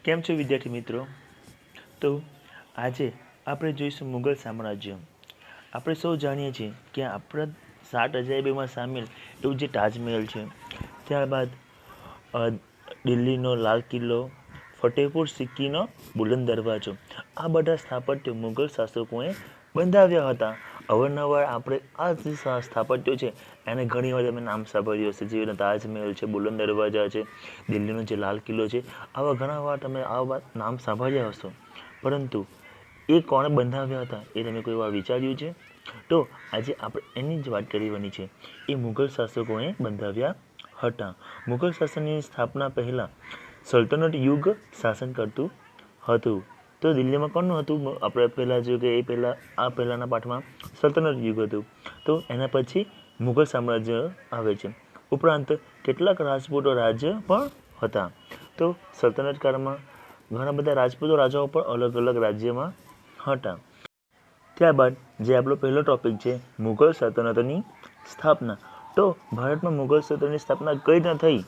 કેમ છો વિદ્યાર્થી મિત્રો? તો આજે આપણે જોઈશું મુગલ સામ્રાજ્ય. આપણે સૌ જાણીએ છીએ કે આપણા 7 અજાયબીમાં સામેલ એવું જે તાજમહેલ છે, ત્યારબાદ દિલ્હીનો લાલ કિલ્લો, ફતેહપુર સિક્રીનો બુલંદ દરવાજો, આ બધા સ્થાપત્યો મુગલ શાસકોએ બંધાવ્યા હતા. અવારનવાર આપણે આ જે સ્થાપત્યો છે એને ઘણી વાર તમે નામ સાંભળ્યું હશે, જેવી રીતે તાજમહેલ છે, બુલંદ દરવાજા છે, દિલ્હીનો જે લાલ કિલ્લો છે, આવા ઘણા વાર તમે આવા નામ સાંભળ્યા હશો. પરંતુ એ કોણે બંધાવ્યા હતા એ તમે કોઈ વાર વિચાર્યું છે? તો આજે આપણે એની જ વાત કરવાની છે. એ મુગલ શાસકોએ બંધાવ્યા હતા. મુગલ શાસનની સ્થાપના પહેલાં સલ્તનત યુગ શાસન કરતું હતું. તો દિલ્હીમાં કોનું હતું? આપણે પહેલાં જોયું કે પહેલાંના પાઠમાં સલ્તનત યુગ હતું. તો એના પછી મુગલ સામ્રાજ્ય આવે છે. ઉપરાંત કેટલાક રાજપૂતો રાજ્ય પણ હતા. તો સલ્તનત કાળમાં ઘણા બધા રાજપૂતો રાજાઓ પણ અલગ અલગ રાજ્યમાં હતા. ત્યારબાદ જે આપણો પહેલો ટોપિક છે મુગલ સલ્તનતની સ્થાપના. તો ભારતમાં મુગલ સલ્તનતની સ્થાપના કઈ રીતના થઈ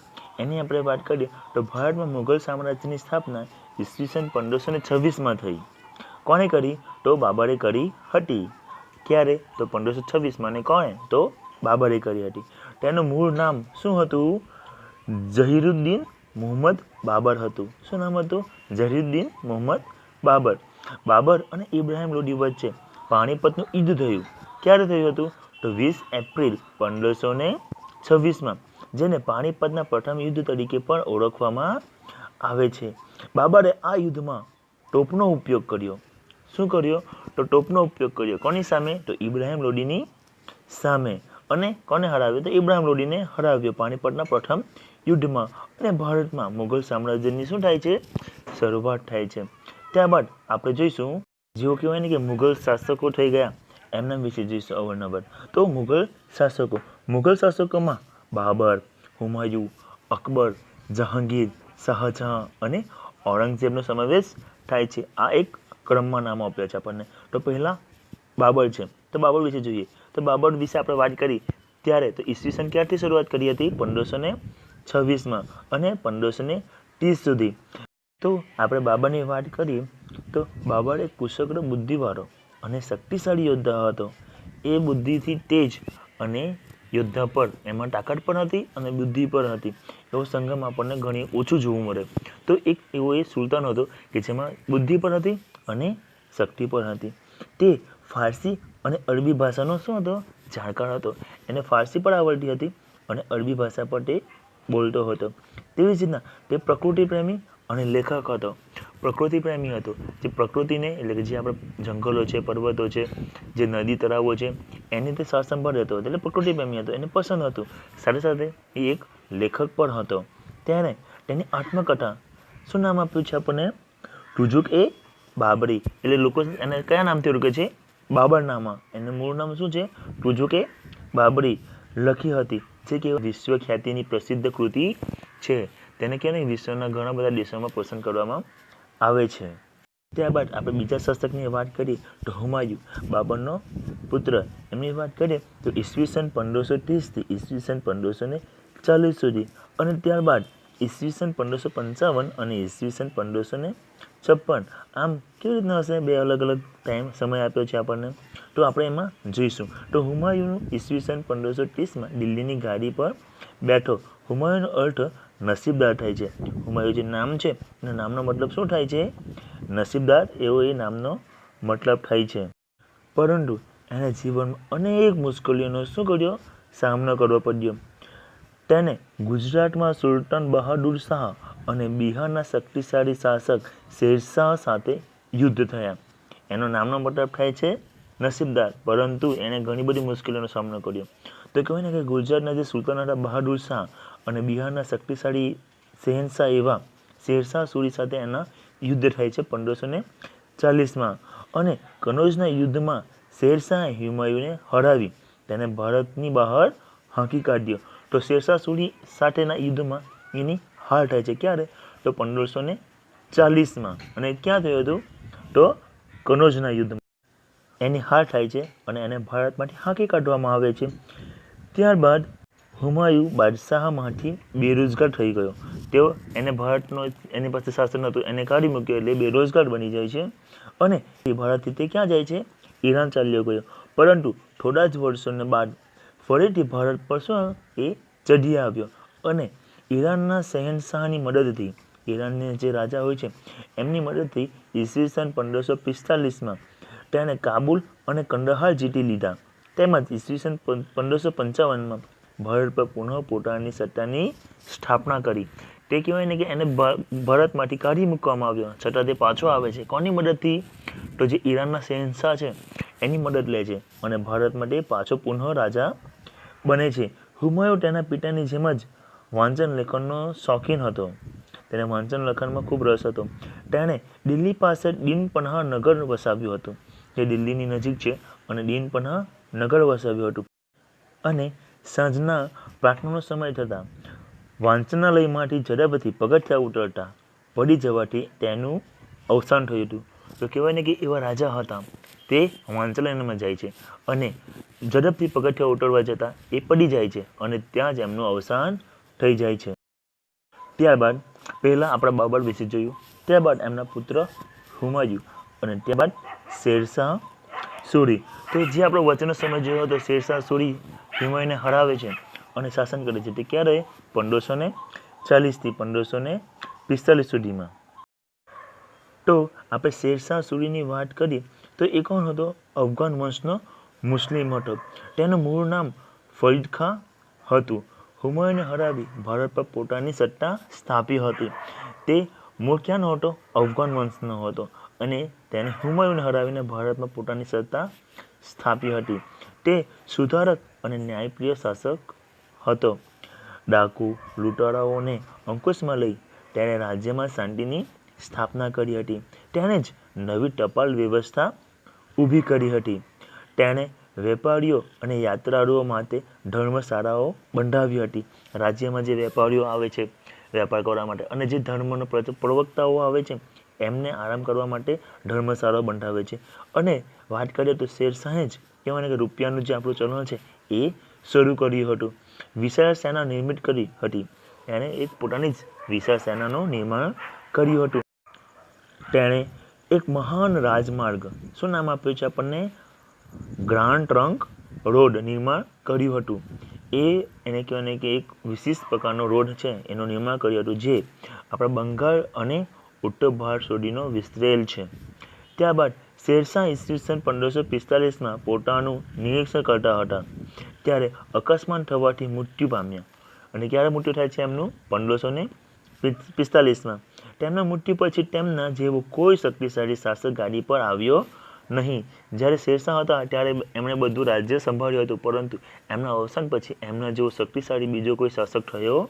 એની આપણે વાત કરીએ તો ભારતમાં મુગલ સામ્રાજ્યની સ્થાપના ઈસવીસન 1526માં થઈ. કોણે કરી? તો બાબરે કરી હતી. ક્યારે? તો 1526માં. અને કોણે? તો બાબરે કરી હતી. તેનું મૂળ નામ શું હતું? ઝહીરુદ્દીન મુહમ્મદ બાબર હતું. શું નામ હતું? ઝહીરુદ્દીન મુહમ્મદ બાબર. બાબર અને ઇબ્રાહિમ લોદી વચ્ચે પાણીપતનું યુદ્ધ થયું. ક્યારે થયું હતું? તો 20 એપ્રિલ 1526માં, જેને પાણીપતના પ્રથમ યુદ્ધ તરીકે પણ ઓળખવામાં આવે છે. બાબરે આ યુદ્ધમાં તોપનો ઉપયોગ કર્યો. શું કર્યો? તો તોપનો ઉપયોગ કર્યો. કોની સામે? તો ઇબ્રાહિમ લોદીની સામે. અને કોને હરાવ્યો? તો ઇબ્રાહિમ લોદીને હરાવ્યો પાણીપતના પ્રથમ યુદ્ધમાં. અને ભારતમાં મુગલ સામ્રાજ્યની શું થાય છે? શરૂઆત થાય છે. ત્યારબાદ આપણે જોઈશું, જેઓ કહેવાય ને કે મુગલ શાસકો થઈ ગયા એમના વિશે જોઈશું અવારનવાર. તો મુગલ શાસકોમાં બાબર, હુમાયુ, અકબર, જહાંગીર, શાહજહાં અને ઔરંગઝેબનો સમાવેશ થાય છે. આ એક ક્રમમાં નામો આપ્યા છે આપણને. તો પહેલા બાબર છે. તો બાબર વિશે જોઈએ. તો બાબર વિશે આપણે વાત કરી ત્યારે તો ઈસવીસન ક્યારથી શરૂઆત કરી હતી? 1526માં અને 1530 સુધી. તો આપણે બાબરની વાત કરીએ તો બાબર એક કુશગ્ર બુદ્ધિવાળો અને શક્તિશાળી યોદ્ધા હતો. એ બુદ્ધિથી તેજ અને યોદ્ધા પર એમાં તાકાત પણ હતી અને બુદ્ધિ પણ હતી. એવો સંગમ આપણને ઘણી ઓછું જોવું મળે. તો એક એવો એ સુલતાન હતો કે જેમાં બુદ્ધિ પણ હતી અને શક્તિ પણ હતી. તે ફારસી અને અરબી ભાષાનો શું હતો? જાણકાર હતો. એને ફારસી પણ આવડતી હતી અને અરબી ભાષા પર તે બોલતો હતો. તેવી જ રીતના તે પ્રકૃતિ પ્રેમી અને લેખક હતો. પ્રકૃતિ પ્રેમી હતો. જે પ્રકૃતિને એટલે કે જે આપણે જંગલો છે, પર્વતો છે, જે નદી તળાવો છે એની તે સાર સંભાળ રહેતો હતો. એટલે પ્રકૃતિ પ્રેમી હતો. એને પસંદ હતું. સાથે સાથે એ એક લેખક પણ હતો. ત્યારે તેની આત્મકથા શું નામ આપ્યું છે આપણને? તુજુક એ બાબરી. એટલે લોકો એને કયા નામથી ઓળખે છે? બાબર નામમાં. એનું મૂળ નામ શું છે? તુજુક એ બાબરી લખી હતી. જે કે વિશ્વ ખ્યાતિની પ્રસિદ્ધ કૃતિ છે. તેને કહેવાય વિશ્વના ઘણા બધા દેશોમાં પસંદ કરવામાં આવે છે. ત્યારબાદ આપણે બીજા શાસકની વાત કરીએ તો હુમાયુ, બાબરનો પુત્ર. એમની વાત કરીએ તો ઈસવીસન 1530થી ઈસવીસન 1540 સુધી. અને ત્યારબાદ ઈસવીસન 1555 અને ઈસવીસન 1556. આમ કેવી રીતના હશે? બે અલગ અલગ સમય આપ્યો છે આપણને. તો આપણે એમાં જોઈશું. તો હુમાયુનું ઈસવીસન 1530માં દિલ્હીની ગાદી પર બેઠો. હુમાયુનો અર્થ નસીબદાર થાય છે. હુમાયુ જે નામ છે એના નામનો મતલબ શું થાય છે? નસીબદાર. એવો એ નામનો મતલબ થાય છે. પરંતુ એને જીવનમાં અનેક મુશ્કેલીઓનો શું કર્યો? સામનો કરવો પડ્યો. તેને ગુજરાતમાં સુલતાન બહાદુર શાહ અને બિહારના શક્તિશાળી શાસક શેરશાહ સાથે યુદ્ધ થયા. એનો નામનો મતલબ થાય છે નસીબદાર. પરંતુ એણે ઘણી બધી મુશ્કેલીઓનો સામનો કર્યો. તો કહેવાય ને કે ગુજરાતના જે સુલતાન હતા બહાદુર શાહ અને બિહારના શક્તિશાળી શહેનશાહ એવા શેરશાહ સૂરી સાથે એના યુદ્ધ થાય છે 1540માં. અને કનોજના યુદ્ધમાં શેરશાહે હુમાયુને હરાવી તેને ભારતની બહાર હાંકી કાઢ્યો. તો શેરશાહ સૂરી સાથેના યુદ્ધમાં એની હાર થાય છે. ક્યારે? તો 1540માં. અને ક્યાં થયું હતું? તો કનોજના યુદ્ધમાં એની હાર થાય છે અને એને ભારતમાંથી હાંકી કાઢવામાં આવે છે. ત્યારબાદ હુમાયુ બાદશાહમાંથી બેરોજગાર થઈ ગયો. તેઓ ભારતનો એની પાસે શાસન હતું, એને કાઢી મૂક્યો એટલે બેરોજગાર બની જાય છે અને એ ભારતથી તે ક્યાં જાય છે? ઈરાન ચાલ્યો ગયો. પરંતુ થોડા જ વર્ષોને બાદ ફરીથી ભારત પર શું એ ચઢી આવ્યો અને ઈરાનના શહેનશાહની મદદથી, ઈરાનના જે રાજા હોય છે એમની મદદથી ઈસવીસન 1545માં તેણે કાબુલ અને કંદહાર જીતી લીધા. તેમજ ઈસવીસન 1555માં ભારત પર પુનઃ પોતાની સત્તાની સ્થાપના કરી. તે કહેવાય ને કે એને ભારતમાંથી કાઢી મૂકવામાં આવ્યો, છતાં તે પાછો આવે છે. કોની મદદથી? તો જે ઈરાનના શહેનશાહ છે એની મદદ લે છે અને ભારત માટે પાછો પુનઃ રાજા બને છે. હુમાયુ તેના પિતાની જેમ જ વાંચન લેખનનો શોખીન હતો. તેને વાંચન લખનમાં ખૂબ રસ હતો. તેણે દિલ્હી પાસે દીનપનાહ નગર વસાવ્યું હતું, જે દિલ્હીની નજીક છે, અને દીનપનાહ નગર વસાવ્યું હતું. અને સાંજના પ્રાર્થનાનો સમય થતાં વાંચનાલયમાંથી ઝડપથી પગથિયાં ઉતરતા પડી જવાથી તેનું અવસાન થયું હતું. તો કહેવાય ને કે એવા રાજા હતા, તે વાંચનાલયમાં જાય છે અને ઝડપથી પગથિયાં ઉતરવા જતાં એ પડી જાય છે અને ત્યાં જ એમનું અવસાન થઈ જાય છે. ત્યારબાદ પહેલાં આપણા બાબર વિશે જોયું, ત્યારબાદ એમના પુત્ર હુમાયુ અને ત્યારબાદ શેરશાહ સૂરી. તો જે આપણો વચ્ચેનો સમય જોયો હતો, શેરશાહ સૂરી હુમાયુને હરાવે છે અને શાસન કરે છે. તે ક્યારે? 1540થી 1545 સુધીમાં. તો આપણે શેરશાહ સૂરીની વાત કરીએ તો એ કોણ હતો? અફઘાન વંશનો મુસ્લિમ હતો. તેનું મૂળ નામ ફરીદ ખાં હતું. હુમાયુને હરાવી ભારત પર પોતાની સત્તા સ્થાપી હતી. તે મૂળ ક્યાંનો હતો? અફઘાન વંશનો હતો અને તેને હુમાયુને હરાવીને ભારતમાં પોતાની સત્તા સ્થાપી હતી. તે સુધારક અને ન્યાયપ્રિય શાસક હતો. ડાકુ લૂંટારાઓને અંકુશમાં લઈ તેણે રાજ્યમાં શાંતિની સ્થાપના કરી હતી. તેણે જ નવી ટપાલ વ્યવસ્થા ઊભી કરી હતી. તેણે વેપારીઓ અને યાત્રાળુઓ માટે ધર્મશાળાઓ બંધાવી હતી. રાજ્યમાં જે વેપારીઓ આવે છે વેપાર કરવા માટે અને જે ધર્મનો પ્રવક્તાઓ આવે છે એમને આરામ કરવા માટે ધર્મશાળાઓ બંધાવે છે. અને વાત કરીએ તો શેરશાહે જ કહેવાય કે રૂપિયાનું જે આપણું ચલણ છે એ શરૂ કર્યું હતું. વિશાળ સેના નિર્મિત કરી હતી. તેણે એક પોતાની જ વિશાળ સેનાનું નિર્માણ કર્યું હતું. તેણે એક મહાન રાજમાર્ગ, શું નામ આપ્યું છે આપણને? ગ્રાન્ડ ટ્રંક રોડ નિર્માણ કર્યું હતું. એને કહેવાય ને કે એક વિશિષ્ટ પ્રકારનો રોડ છે એનું નિર્માણ કર્યું હતું, જે આપણા બંગાળ અને ઉત્તર ભારત સુધીનો વિસ્તરેલ છે. ત્યારબાદ શેરશાહ ઈસવીસન 1545માં પોતાનું નિરીક્ષણ કરતા હતા ત્યારે અકસ્માત થવાથી મૃત્યુ પામ્યા. અને ક્યારે મૃત્યુ થાય છે એમનું? 1545માં. તેમના મૃત્યુ પછી તેમના જેવો કોઈ શક્તિશાળી શાસક ગાદી પર આવ્યો નહીં. જ્યારે શેરશાહ હતા ત્યારે એમણે બધું રાજ્ય સંભાળ્યું હતું, પરંતુ એમના અવસાન પછી એમના જેવો શક્તિશાળી બીજો કોઈ શાસક થયો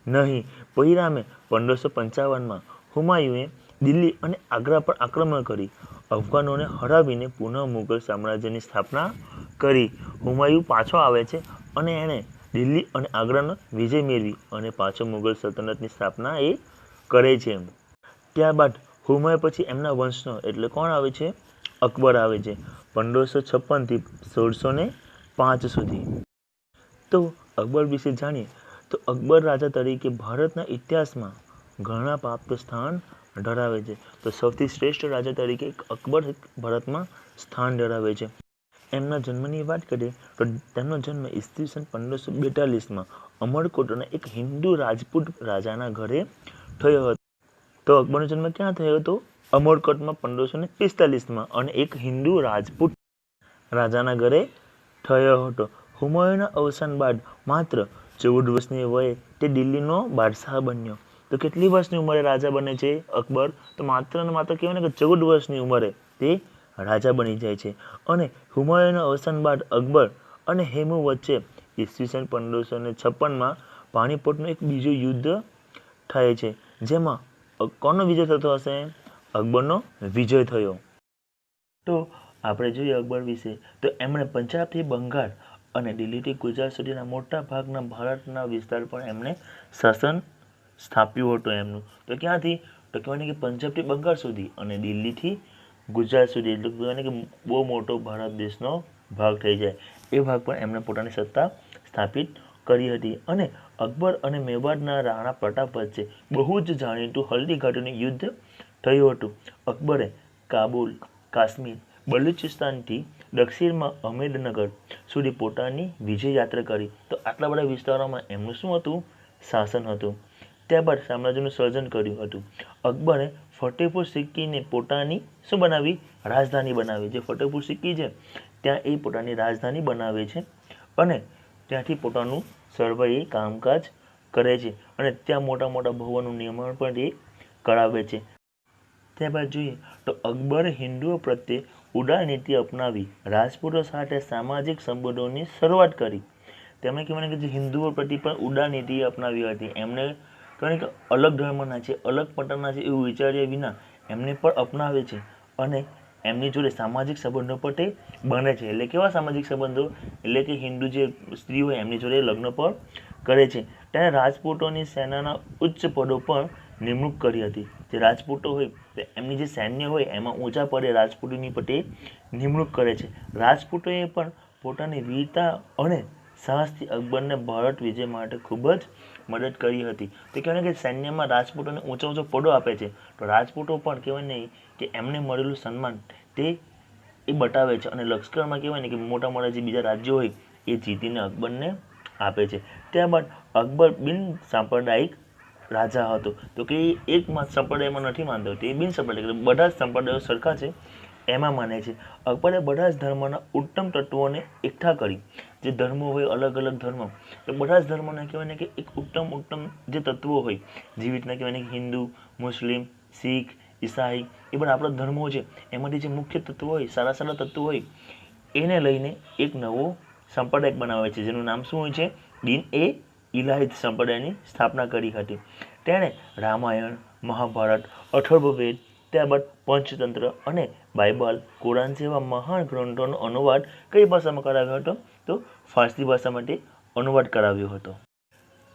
નહીં. પરિણામે 1555માં હુમાયુએ દિલ્હી અને આગ્રા પર આક્રમણ કરી અફઘાનોને હરાવીને પુનઃ મુગલ સામ્રાજ્યની સ્થાપના કરી. હુમાયુ પાછો આવે છે અને એણે દિલ્હી અને આગ્રાનો વિજય મેળવી અને પાછો મુગલ સલ્તનતની સ્થાપના એ કરે છે. ત્યારબાદ હુમાયુ પછી એમના વંશનો એટલે કોણ આવે છે? અકબર આવે છે 1556થી 1605 સુધી. તો અકબર વિશે જાણીએ તો અકબર રાજા તરીકે ભારતના ઇતિહાસમાં ઘણા પ્રાપ્ત સ્થાન ધરાવે છે. તો સૌથી શ્રેષ્ઠ રાજા તરીકે અકબર ભારતમાં સ્થાન ધરાવે છે. એમના જન્મની વાત કરીએ તો તેમનો જન્મ ઈસવીસન 1542માં અમરકોટના એક હિન્દુ રાજપૂત રાજાના ઘરે થયો હતો. તો અકબરનો જન્મ ક્યાં થયો હતો? અમરકોટમાં 1545માં અને એક હિન્દુ રાજપૂત રાજાના ઘરે થયો હતો. હુમાયુના અવસાન બાદ માત્ર 14 વર્ષની વયે તે દિલ્હીનો બાદશાહ બન્યો. તો કેટલી વર્ષની ઉંમરે રાજા બને છે અકબર? તો માત્ર ને માત્ર કહેવાય ને કે 14 વર્ષની ઉંમરે તે રાજા બની જાય છે. અને હુમાયુના અવસાન બાદ અકબર અને હેમુ વચ્ચે ઈસવીસન 1556માં પાણીપતનું એક બીજું યુદ્ધ થાય છે, જેમાં કોનો વિજય થતો હશે? અકબરનો વિજય થયો. તો આપણે જોઈએ અકબર વિશે તો એમણે પંજાબથી બંગાળ અને દિલ્હીથી ગુજરાત સુધીના મોટા ભાગના ભારતના વિસ્તાર પર એમણે શાસન સ્થાપ્યું હતું એમનું. તો ક્યાંથી? તો કહેવાય કે પંજાબથી બંગાળ સુધી અને દિલ્હીથી ગુજરાત સુધી, એટલે કહેવાય કે બહુ મોટો ભારત દેશનો ભાગ થઈ જાય એ ભાગ પર એમણે પોતાની સત્તા સ્થાપિત કરી હતી અને અકબર અને મેવાડના રાણા પ્રતાપ વચ્ચે બહુ જ જાણીતું હલ્દીઘાટીનું યુદ્ધ થયું હતું. અકબરે કાબુલ, કાશ્મીર, બલુચિસ્તાનથી દક્ષિણમાં અહમેદનગર સુધી પોતાની વિજય યાત્રા કરી. તો આટલા બધા વિસ્તારોમાં એમનું શું હતું? શાસન હતું. ત્યારબાદ સામ્રાજ્યનું સર્જન કર્યું હતું. અકબરે ફતેહપુર સિક્રીને પોતાની શું બનાવી? રાજધાની બનાવી. જે ફતેહપુર સિક્રી છે ત્યાં એ પોતાની રાજધાની બનાવે છે અને ત્યાંથી પોતાનું સર્વે કામકાજ કરે છે અને ત્યાં મોટા મોટા ભવનનું નિર્માણ પણ એ કરાવે છે. ત્યારબાદ જોઈએ તો અકબરે હિન્દુઓ પ્રત્યે ઉદાર નીતિ અપનાવી રાજપૂતો સાથે સામાજિક સંબંધોની શરૂઆત કરી. તેમણે કહેવાય કે જે હિન્દુઓ પ્રત્યે પણ ઉદાર નીતિ અપનાવી હતી. એમને કહેવાય કે અલગ ધર્મના છે, અલગ પંથના છે એવું વિચાર્યા વિના એમને પણ અપનાવે છે અને એમની જોડે સામાજિક સંબંધો પણ તે બને છે. એટલે કેવા સામાજિક સંબંધો? એટલે કે હિન્દુ જે સ્ત્રી હોય એમની જોડે લગ્ન પણ કરે છે. ત્યારે રાજપૂતોની સેનાના ઉચ્ચ પદો પર નિમણૂક કરી હતી. જે રાજપૂતો હોય તો એમની જે સૈન્ય હોય એમાં ઊંચા પદે રાજપૂતોની પણ તે નિમણૂક કરે છે. રાજપૂતોએ પણ પોતાની વીરતા અને સાહસથી અકબરને ભારત વિજય માટે ખૂબ જ મદદ કરી હતી. તો કહેવાય કે સૈન્યમાં રાજપૂતોને ઊંચા ઊંચા પદો આપે છે તો રાજપૂતો પણ કહેવાય નહીં કે એમને મળેલું સન્માન તે એ બતાવે છે અને લશ્કરમાં કહેવાય ને કે મોટા મોટા જે બીજા રાજ્યો હોય એ જીતીને અકબરને આપે છે. ત્યારબાદ અકબર બિન સાંપ્રદાયિક રાજા હતો. તો કે એક સંપ્રદાયમાં નથી માનતો, તે બિન સાંપ્રદાયિક, બધા જ સંપ્રદાયો સરખા છે એમાં માને છે. અકબરે બધા જ ધર્મના ઉત્તમ તત્વોને એકઠા કરી. જે ધર્મો હોય અલગ અલગ ધર્મ, તો બધા જ ધર્મોને કહેવાય ને કે એક ઉત્તમ જે તત્વો હોય, જેવી રીતના કહેવાય ને કે હિન્દુ, મુસ્લિમ, શીખ, ઈસાઈ, એ બધા આપણા ધર્મો છે એમાંથી જે મુખ્ય તત્વો હોય, સારા સારા તત્વો હોય એને લઈને એક નવો સંપ્રદાય બનાવે છે જેનું નામ શું હોય છે? દીન એ ઇલાહિત સંપ્રદાયની સ્થાપના કરી હતી. તેણે રામાયણ, મહાભારત, અથર્વવેદ, ત્યારબાદ પંચતંત્ર અને બાઇબલ, કુરાન જેવા મહાન ગ્રંથોનો અનુવાદ કઈ ભાષામાં કરાવ્યો હતો? તો ફારસી ભાષામાં તે અનુવાદ કરાવ્યો હતો.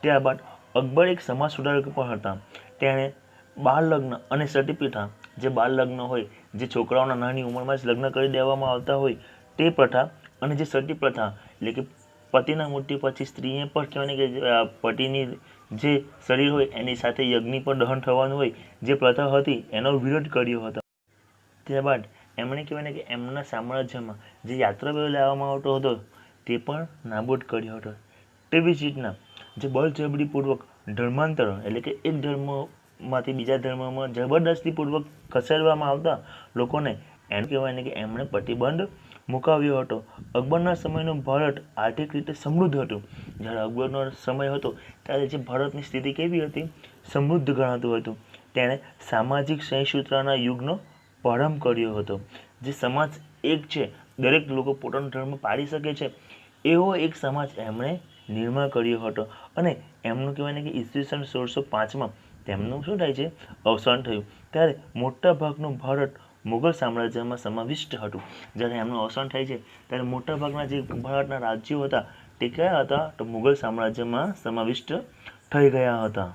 ત્યારબાદ અકબર એક સમાજ સુધારક પણ હતા. તેણે બાળ લગ્ન અને સતી પ્રથા, જે બાળ લગ્ન હોય, જે છોકરાઓના નાની ઉંમરમાં જ લગ્ન કરી દેવામાં આવતા હોય તે પ્રથા, અને જે સતી પ્રથા એટલે કે પતિના મૃત્યુ પછી સ્ત્રીએ પણ કહેવાય કે પતિની જે શરીર હોય એની સાથે યજ્ઞ પર દહન થવાનું હોય, જે પ્રથા હતી એનો વિરોધ કર્યો હતો. ત્યારબાદ એમણે કહેવાય કે એમના સામ્રાજ્યમાં જે યાત્રાવેલો લાવવામાં આવતો હતો તે પણ નાબૂદ કર્યો હતો. તેવી જ રીતના જે બળજબરીપૂર્વક ધર્માંતરણ એટલે કે એક ધર્મમાંથી બીજા ધર્મમાં જબરદસ્તીપૂર્વક ખસેડવામાં આવતા લોકોને એમ કહેવાય ને કે એમણે પ્રતિબંધ મુકાવ્યો હતો. અકબરના સમયનું ભારત આર્થિક રીતે સમૃદ્ધ હતું. જ્યારે અકબરનો સમય હતો ત્યારે જે ભારતની સ્થિતિ કેવી હતી? સમૃદ્ધ ગણાતું હતું. તેણે સામાજિક સહિષ્ણુતાના યુગનો પ્રારંભ કર્યો હતો. જે સમાજ એક છે, દરેક લોકો પોતાનો ધર્મ પાળી શકે છે એવો એક સમાજ એમણે નિર્માણ કર્યો હતો અને એમનું કહેવાય ને કે ઈસવીસન 1605માં તેમનું શું થાય છે? અવસાન થયું. ત્યારે મોટા ભાગનું ભારત મુગલ સામ્રાજ્યમાં સમાવિષ્ટ હતું. જ્યારે એમનું અવસાન થાય છે ત્યારે મોટાભાગના જે ભારતના રાજ્યો હતા તે કયા હતા? તો મુગલ સામ્રાજ્યમાં સમાવિષ્ટ થઈ ગયા હતા.